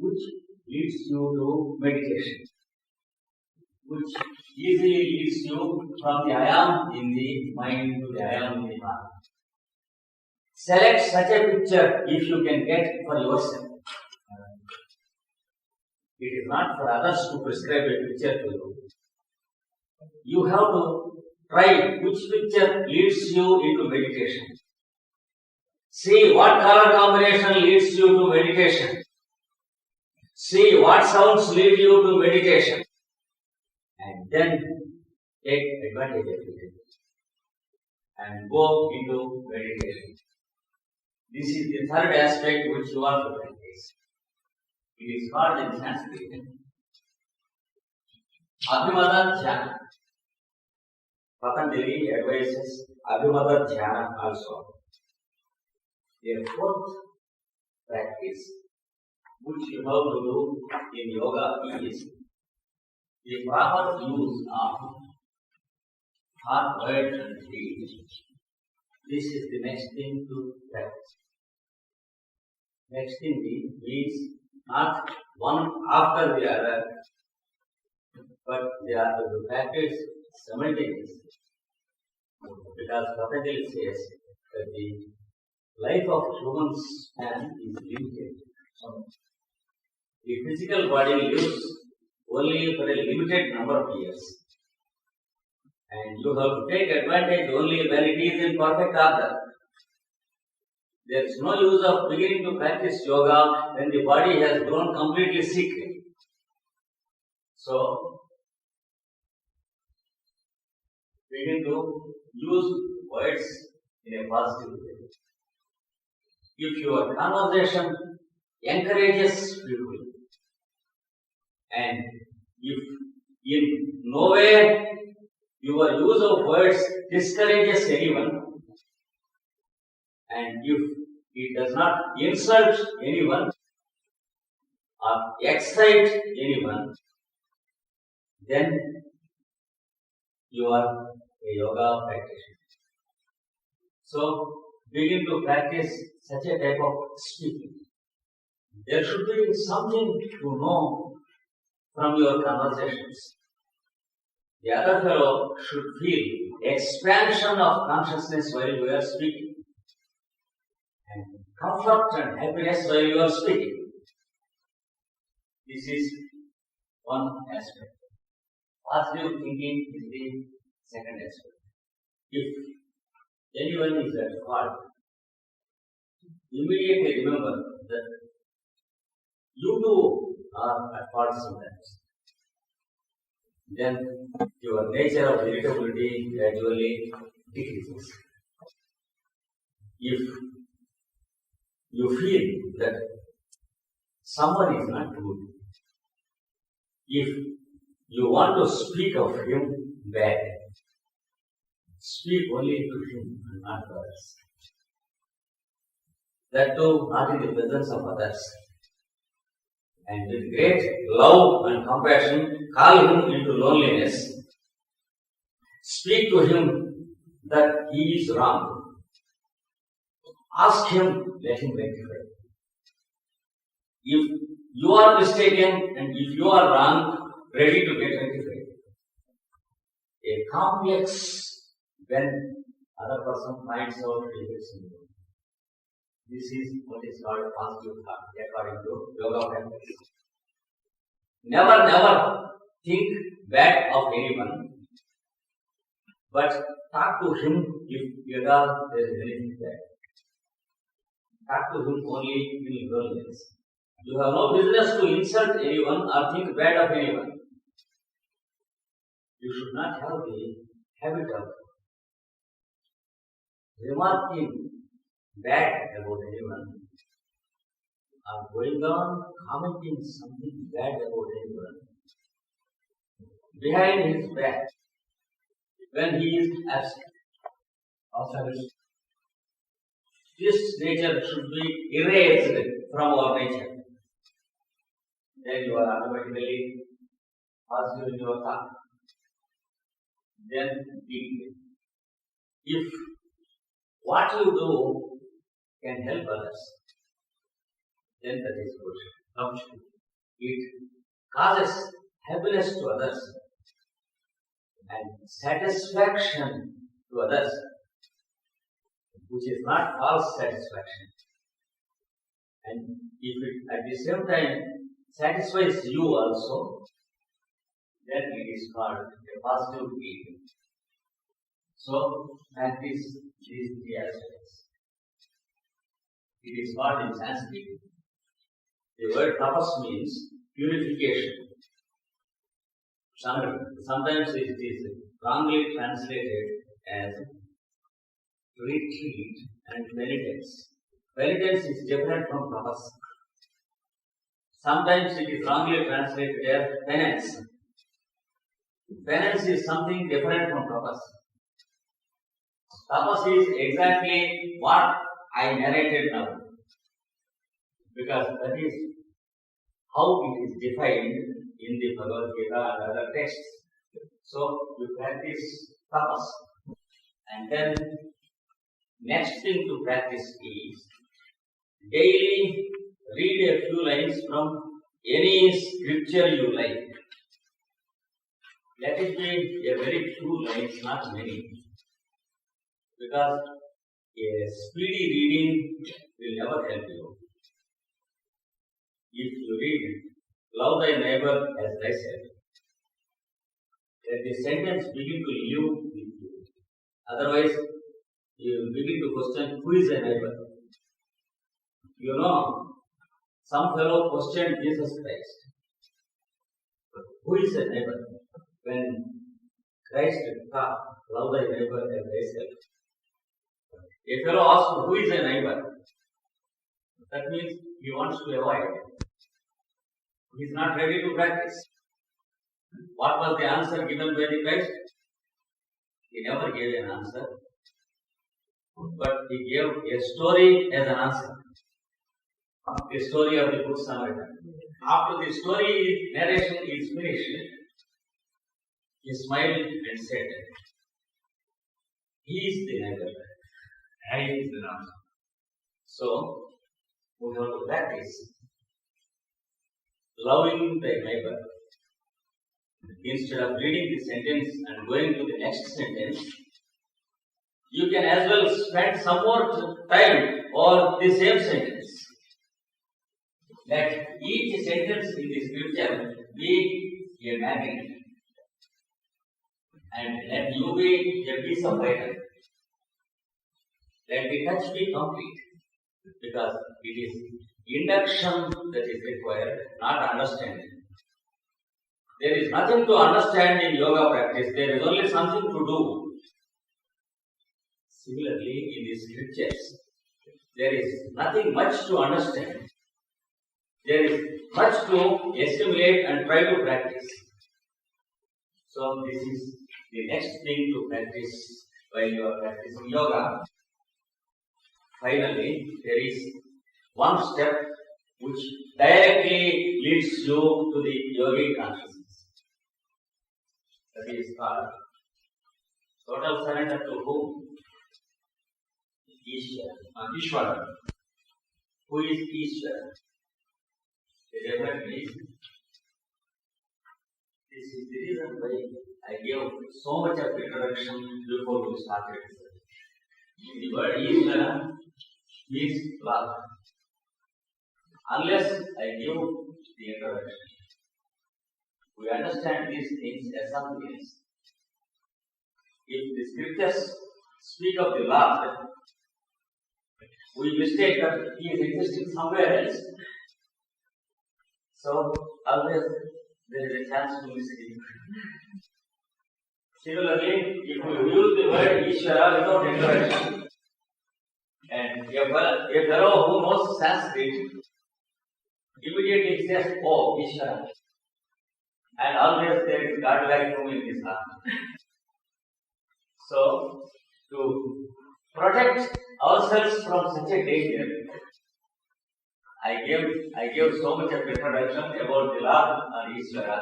which leads you to meditation, which easily leads you from the I am in the mind to the I am in the heart. Select such a picture if you can get for yourself. It is not for others to prescribe a picture to you. You have to try which picture leads you into meditation. See what color combination leads you to meditation. See what sounds lead you to meditation. And then take advantage of it and go into meditation. This is the third aspect which you are to practice. It is called in Sanskrit Abhimata Dhyana. Patanjali advises Abhimata Dhyana also. The fourth practice which you have to do in yoga is the proper use of heart, word and deed. This is the next thing to practice. Next thing is not one after the other, but they are to be practiced simultaneously. Because Patanjali says that the life of human span is limited. So, the physical body lives only for a limited number of years. And you have to take advantage only when it is in perfect order. There is no use of beginning to practice yoga when the body has grown completely sick. So, begin to use words in a positive way. If your conversation encourages people, and if in no way your use of words discourages anyone, and if it does not insult anyone or excite anyone, then you are a yoga practitioner. So, begin to practice such a type of speaking. There should be something to know from your conversations. The other fellow should feel expansion of consciousness while you are speaking, and comfort and happiness while you are speaking. This is one aspect. Positive thinking is the second aspect. If anyone is at fault, immediately remember that you too are at fault sometimes. Then your nature of irritability gradually decreases. If you feel that someone is not good, if you want to speak of him bad, speak only to him and not to others. That too, not in the presence of others. And with great love and compassion, call him into loneliness. Speak to him that he is wrong. Ask him, let him rectify. If you are mistaken and if you are wrong, ready to get rectified. A complex when other person finds out defects in you. This is what is called positive thought according to yoga practice. Never think bad of anyone, but talk to him if at all there is anything bad. Talk to him only in loneliness. You have no business to insult anyone or think bad of anyone. You should not have the habit of remarking bad about anyone or going on commenting something bad about anyone behind his back when he is absent. This nature should be erased from our nature. Then you are automatically positive in your thought. Then deeply. If what you do can help others, then that is good. comes to. It causes happiness to others and satisfaction to others, which is not false satisfaction. And if it at the same time satisfies you also, then it is called a positive feeling. So, practice these three aspects. It is called in Sanskrit. The word tapas means purification. Sometimes it is wrongly translated as retreat and penitence. Penitence is different from tapas. Sometimes it is wrongly translated as penance. Penance is something different from tapas. Tapas is exactly what I narrated now, because that is how it is defined in the Bhagavad Gita and other texts. So you practice tapas, and then next thing to practice is daily read a few lines from any scripture you like. Let it be a very few lines, not many, because a speedy reading will never help you. If you read, love thy neighbor as thyself, let the sentence begin to live with you. Otherwise, you will begin to question who is a neighbor. You know, some fellow questioned Jesus Christ. But who is a neighbor? When Christ taught, love thy neighbor as thyself. A fellow asked, who is a neighbor? That means he wants to avoid. He is not ready to practice. What was the answer given by the Christ? He never gave an answer, but he gave a story as an answer. The story of the Good Samaritan. After the story narration is finished, he smiled and said, he is the neighbor. I is the answer. So, we have to practice loving the neighbor. Instead of reading the sentence and going to the next sentence, you can as well spend some more time on the same sentence. Let each sentence in the scripture be a magnet, and let you be a piece of iron. Let the touch be complete, because it is induction that is required, not understanding. There is nothing to understand in yoga practice, there is only something to do. Similarly, in the scriptures, there is nothing much to understand. There is much to assimilate and try to practice. So, this is the next thing to practice while you are practicing yoga. Finally, there is one step which directly leads you to the yogic consciousness. That is called total surrender to whom? Ishvara. Who is Ishvara? The different reason. This is the reason why I gave so much of introduction before we started. The word Ishvara means love. Unless I give the introduction, we understand these things as something else. If the scriptures speak of the Lord, we mistake that he is existing somewhere else. So, always there is a chance to mistake. Similarly, if we use the word Ishvara without introduction, and a fellow who knows Sanskrit immediately says, oh, Ishvara. And always there is God-like room in his heart. So, to protect ourselves from such a danger, I gave so much of introduction about the Lord and Ishvara.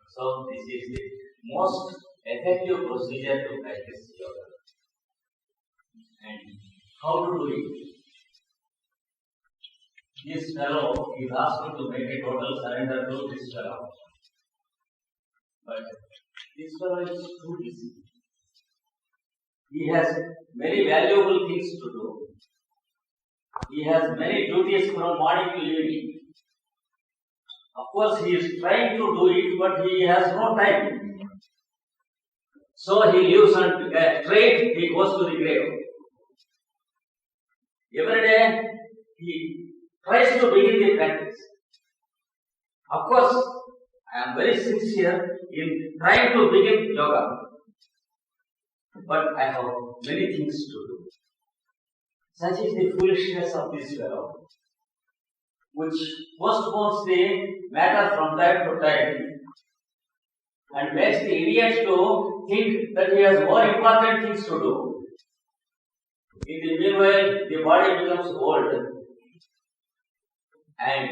So, this is the most effective procedure to practice yoga. And how to do it? this fellow is asked to make a total surrender to this fellow. But this fellow is too busy. He has many valuable things to do. He has many duties from morning to evening. Of course, he is trying to do it, but he has no time. So he lives on straight, he goes to the grave. Every day, he tries to begin the practice. Of course, I am very sincere in trying to begin yoga. But I have many things to do. Such is the foolishness of this fellow, which postpones the matter from time to time and makes the idiot to think that he has more important things to do. In the meanwhile, the body becomes old and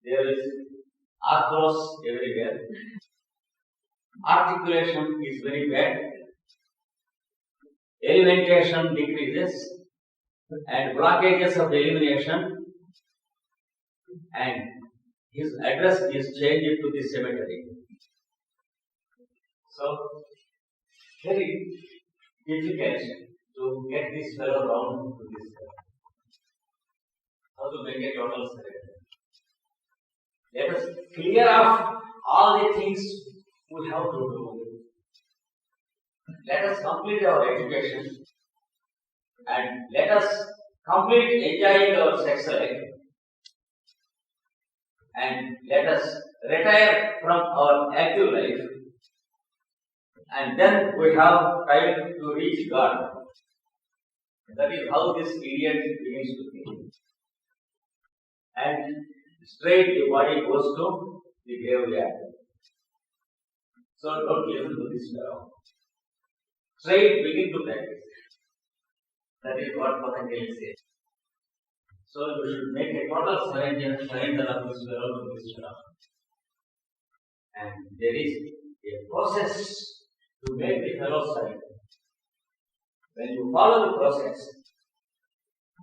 there is arthros everywhere. Articulation is very bad. Alimentation decreases and blockages of elimination, and his address is changed to the cemetery. So, very difficult to get this fellow round to this fellow. How to make a total surrender. Let us clear off all the things we have to do. Let us complete our education and let us complete enjoying our sex life and let us retire from our active life, and then we have time to reach God. That is how this idiot begins to think. And straight the body goes to the graveyard. So don't listen to this fellow. Straight begin to practice. That is what Patanjali says. So you should make a total surrender of this fellow to this fellow. And there is a process to make the fellow surrender. When you follow the process,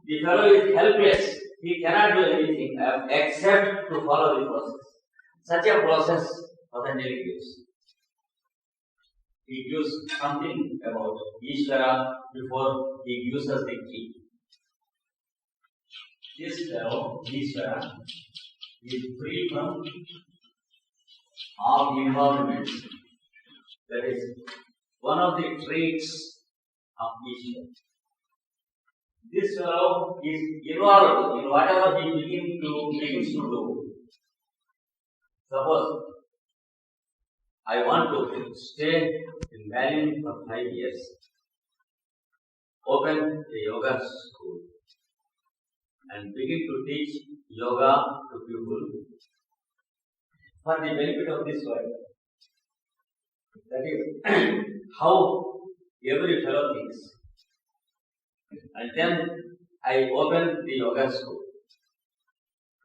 the fellow is helpless. He cannot do anything except to follow the process. Such a process Patanjali gives. He gives something about Ishvara before he gives us the key. This fellow, Ishvara, is free from all involvements. That is one of the traits of Ishvara. This fellow is involved in whatever he begins to do. Suppose I want to stay in Bali for 5 years. Open a yoga school and begin to teach yoga to people for the benefit of this world. That is how every fellow thinks. And then I opened the yoga school.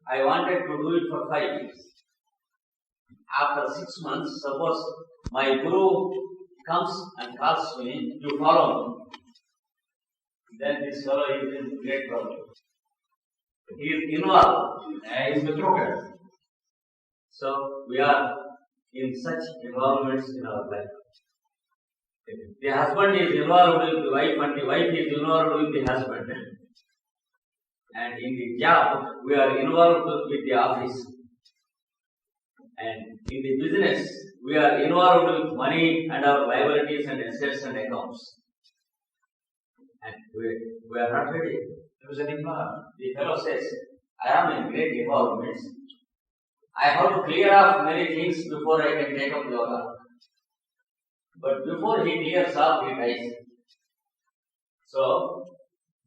I wanted to do it for 5 years. After 6 months, suppose my guru comes and calls me to follow me, then this fellow is in great trouble. He is involved and is betrothed. So we are in such involvements in our life. The husband is involved with the wife and the wife is involved with the husband. And in the job, we are involved with the office. And in the business, we are involved with money and our liabilities and assets and accounts. And we are not ready. There is an involvement. The fellow says, I am in great involvements. I have to clear off many things before I can take up yoga. But before he clears off, he dies. So,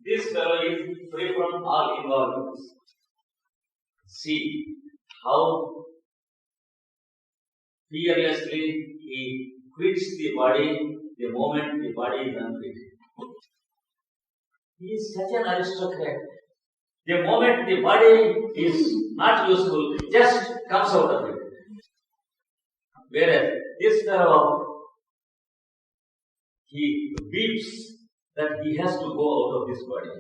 this fellow is free from all involvements. See how fearlessly he quits the body the moment the body is unfit. He is such an aristocrat. The moment the body is not useful, just comes out of it. Whereas this fellow, he weeps that he has to go out of this body.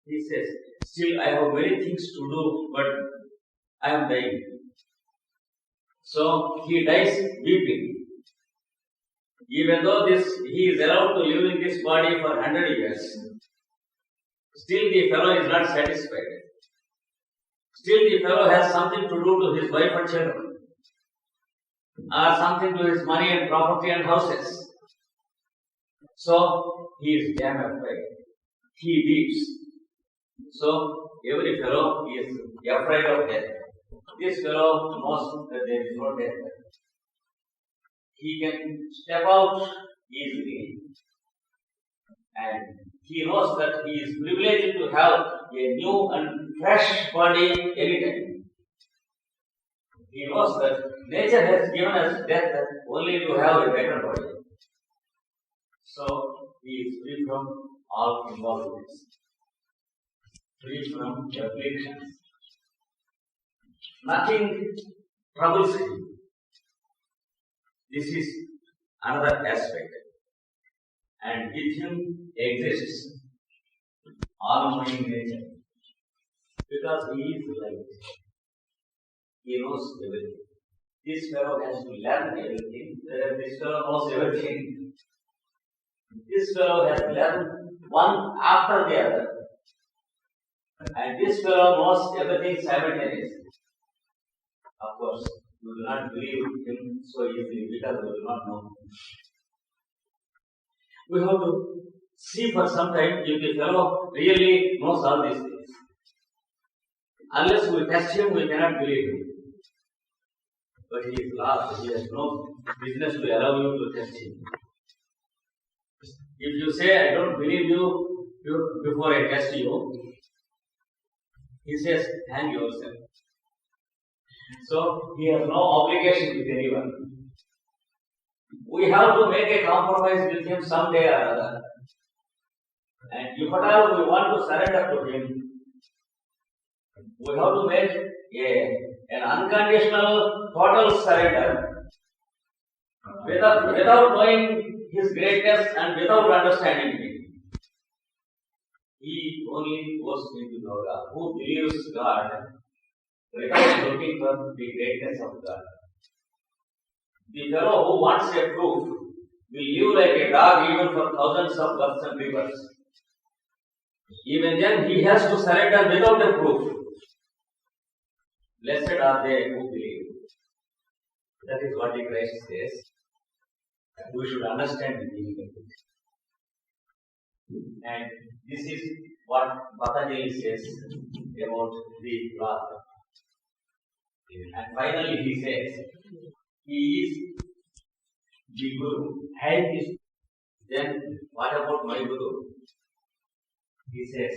He says, Still, I have many things to do, but I am dying. So he dies weeping. Even though he is allowed to live in this body for 100 years, still the fellow is not satisfied. Still the fellow has something to do to his wife and children, or something to his money and property and houses. So he is damn afraid. He weeps. So every fellow is afraid of death. This fellow knows that there is no death. He can step out easily, and he knows that he is privileged to have a new and fresh body anytime. He knows that nature has given us death only to have a better body. So he is free from all involvements, free from afflictions. Nothing troubles him. This is another aspect. And with him exists all-knowing nature. Because he is light. He knows everything. This fellow has to learn everything. This fellow knows everything. This fellow has learned one after the other. And this fellow knows everything simultaneously. Of course, we do not believe him so easily because we do not know. We have to see for some time if the fellow really knows all these things. Unless we test him, we cannot believe him. But he is lost. He has no business to allow you to test him. If you say, I don't believe you before I test you, he says, hang yourself. So, he has no obligation with anyone. We have to make a compromise with him someday or other. And if at all we want to surrender to him, we have to make an unconditional, total surrender without knowing his greatness and without understanding him. He only goes into yoga who believes God without looking for the greatness of God. The fellow who wants a proof will live like a dog even for thousands of births and rebirths. Even then, he has to surrender without a proof. Blessed are they who believe. That is what the Christ says. We should understand the meaning of it. And this is what Patanjali says about the blood. And finally he says, he is the Guru. And then what about my Guru? He says,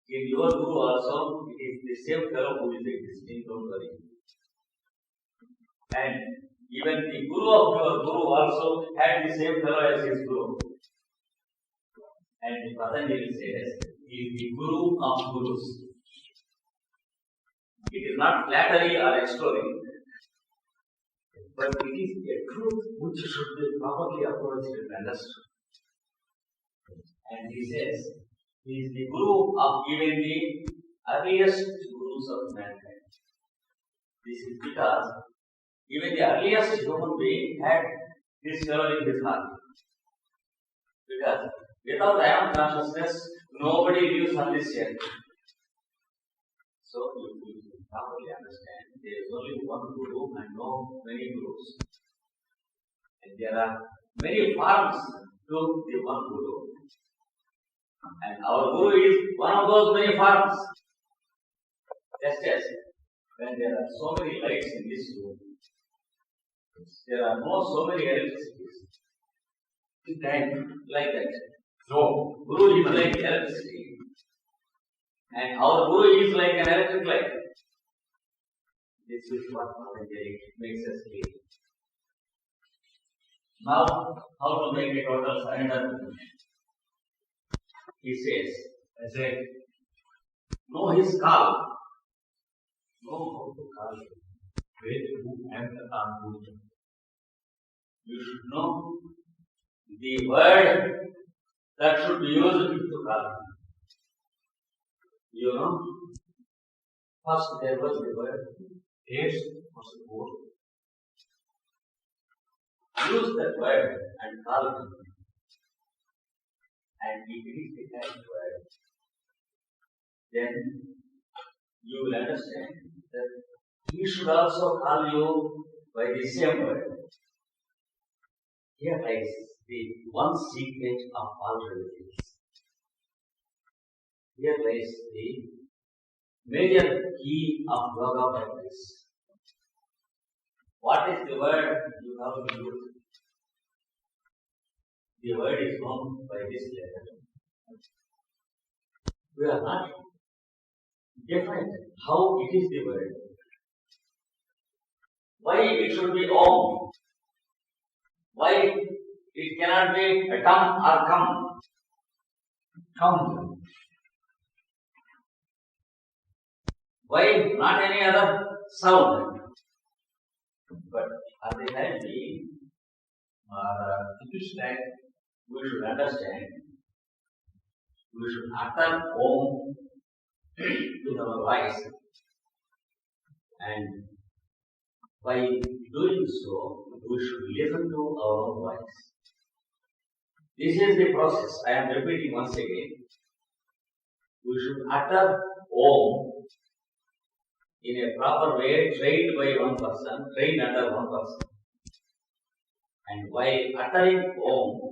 in your Guru also, it is the same fellow who is existing, don't worry. And even the Guru of your Guru also had the same fellow as his Guru. And Patanjali says, he is the Guru of Gurus. It is not flattery or extolling, but it is a truth which should be properly approached and understood. And he says, he is the Guru of even the earliest Gurus of mankind. This is because even the earliest human being had this fellow in his heart. Because without I am consciousness, nobody lives on this earth. So you will properly understand there is only one Guru and no many Gurus. And there are many forms to the one Guru. And our Guru is one of those many forms. Just as when there are so many lights in this room, there are so many electricities. Like that. So, Guru is like electricity. And our Guru is like an electric light. This is what Patanjali makes us clear. Now, how to make a total surrender? He says, I say, know his call. Know how to call him. Wait, who and the you should know the word that should be used to call him. You know, first there was the word, AIDS was the word. Use that word and call him. And if it is the kind word, then you will understand that he should also call you by the same word. Here lies the one secret of all religions. Here lies the major key of yoga practice. What is the word you have to use? The word is known by this letter. We are not different how it is the word. Why it should be Om? Why it cannot be a tum or come? Come. Why not any other sound? But at the time being, it is like we should understand, we should utter Om with our voice, and by doing so, we should listen to our own voice. This is the process. I am repeating once again. We should utter Om in a proper way, trained by one person, trained under one person. And while uttering Om,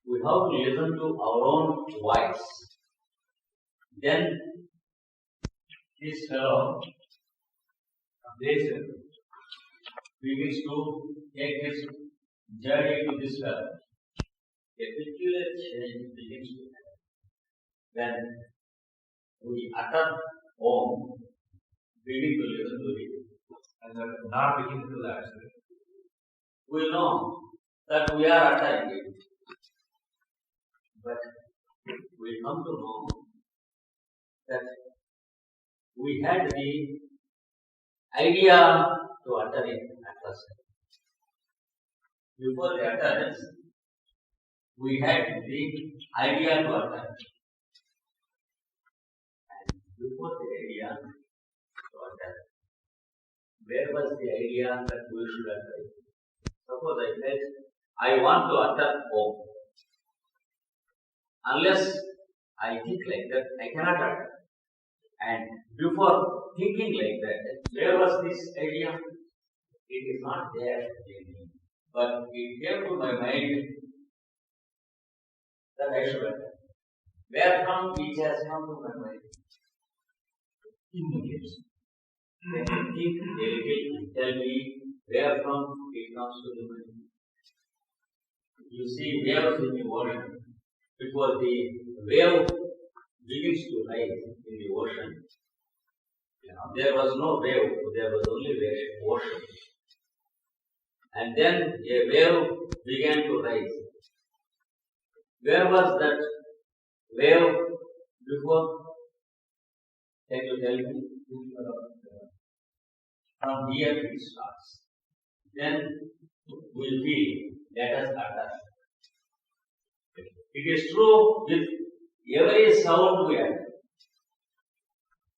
we have to listen to our own voice. Then this fellow, this begins to take his journey to this fellow. A peculiar change begins to happen. When we utter Om, begin to listen to it, and not begin to that, we know that we are uttering it. But we come to know that we had the idea to utter it at first. Before the utterance, we had the idea to utter it. And before the idea to utter it, where was the idea that we should utter it? Suppose I said, I want to utter Om. Unless I think like that, I cannot utter. And before thinking like that, where was this idea? It is not there in me. But it came to my mind that I should utter. Where from it has come to my mind? Immediately. When you think a little and tell me where from it comes to the mind. You see waves in the ocean. Before the wave begins to rise in the ocean, there was no wave, there was only ocean. And then a wave began to rise. Where was that wave before? Can you tell me? From here it starts. Then we feel, let us utter. It is true with every sound we utter.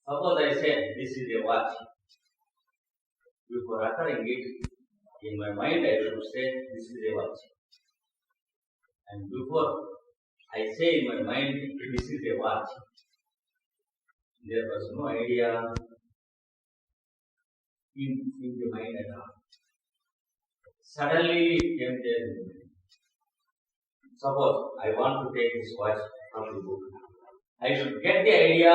Suppose I say, this is a watch. Before uttering it, in my mind I should say, this is a watch. And before I say in my mind, this is a watch, there was no idea in the mind at all. Suddenly it came there. Suppose I want to take this watch from the book. I should get the idea,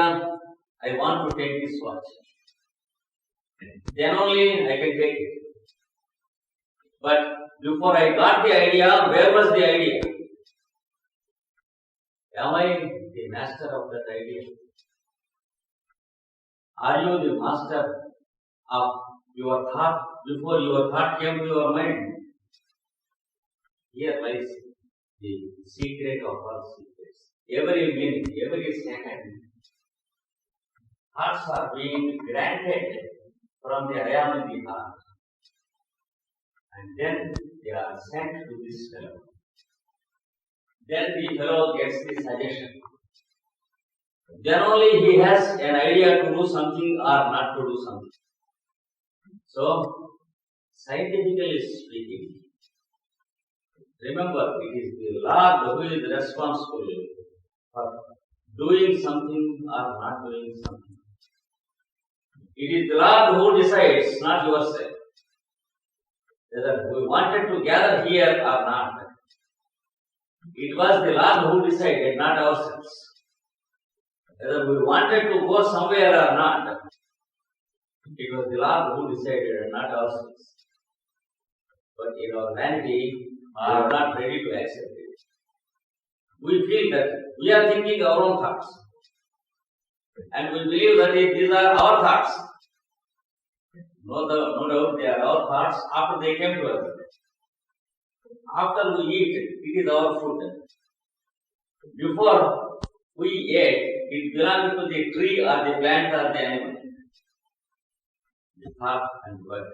I want to take this watch. Then only I can take it. But before I got the idea, where was the idea? Am I the master of that idea? Are you the master of your thought before your thought came to your mind? Here lies the secret of all secrets. Every minute, every second, thoughts are being granted from the I am in the heart. And then they are sent to this fellow. Then the fellow gets the suggestion. then only he has an idea to do something or not to do something. So, scientifically speaking, remember it is the Lord who is responsible for doing something or not doing something. It is the Lord who decides, not yourself, whether we wanted to gather here or not. It was the Lord who decided, not ourselves. Whether we wanted to go somewhere or not, it was the Lord who decided, not ourselves. But in our vanity, we are not ready to accept it. We feel that we are thinking our own thoughts. And we believe that these are our thoughts. No doubt they are our thoughts after they came to us. After we eat, it is our food. Before we ate, it belonged to the tree or the plant or the animal. The thought and word.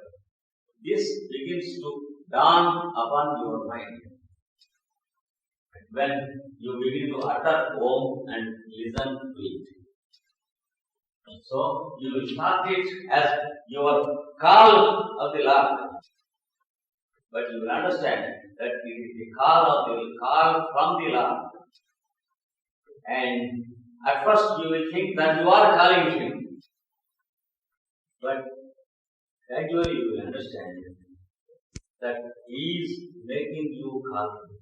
This begins to dawn upon your mind when you begin to utter Om and listen to it. So you will start it as your call of the Lord. But you will understand that it is the call from the Lord. And at first you will think that you are calling him. But gradually you will understand that he is making you call him.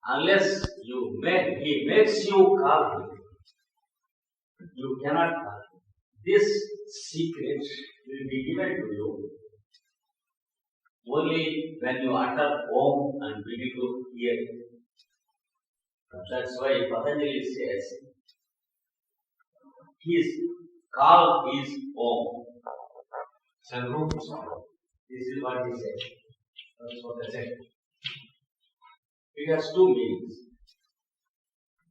Unless he makes you call him, you cannot call him. This secret will be given to you only when you utter Om and begin to hear it. That's why Patanjali says his call is Om. This is what he said. That's what I said. It has two meanings.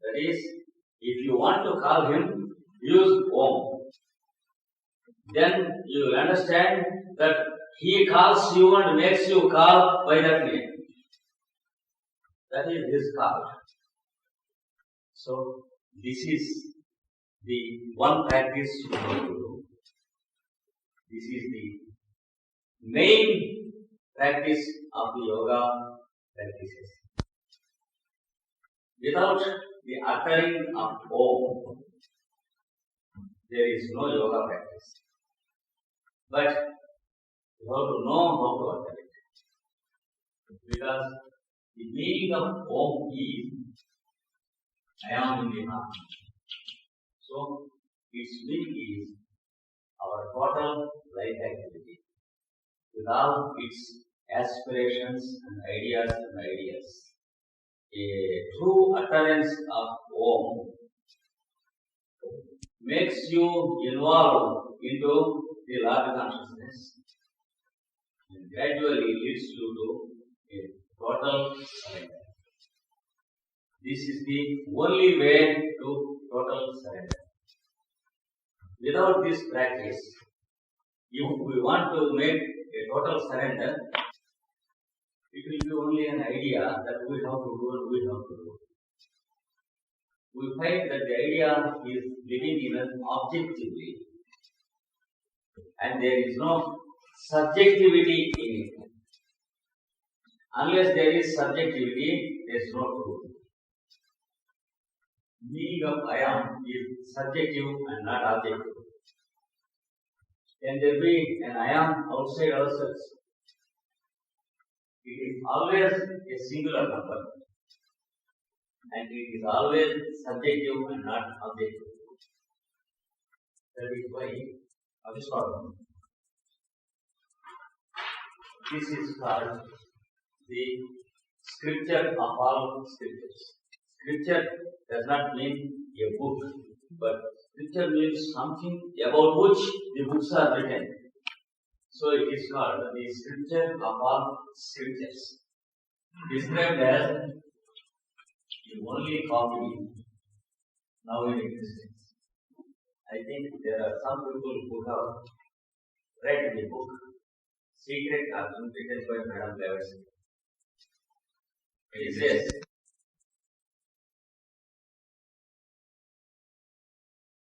That is, if you want to call him, use Om. Then you will understand that he calls you and makes you call by that name. That is his call. So, this is the one practice you have to do. This is the main practice of the yoga practices. Without the uttering of Om, there is no yoga practice. But you have to know how to utter it. Because the meaning of Om is I am in the heart. So, its meaning is our total life activity with all its aspirations and ideas. A true utterance of Om makes you involved into the Lord consciousness and gradually leads you to a total surrender. This is the only way to total surrender. Without this practice, if we want to make a total surrender, it will be only an idea that we have to do and we have to do. We find that the idea is living in us objectively and there is no subjectivity in it. Unless there is subjectivity, there is no truth. Meaning of I am is subjective and not objective. Can there be an I am outside ourselves? It is always a singular number and it is always subjective and not objective. That is why this is called the scripture of all scriptures. Scripture does not mean a book, but scripture means something about which the books are written. So it is called the scripture of all scriptures. Described as the only copy now in existence. I think there are some people who have read the book Secret Doctrine written by Madame Blavatsky. It says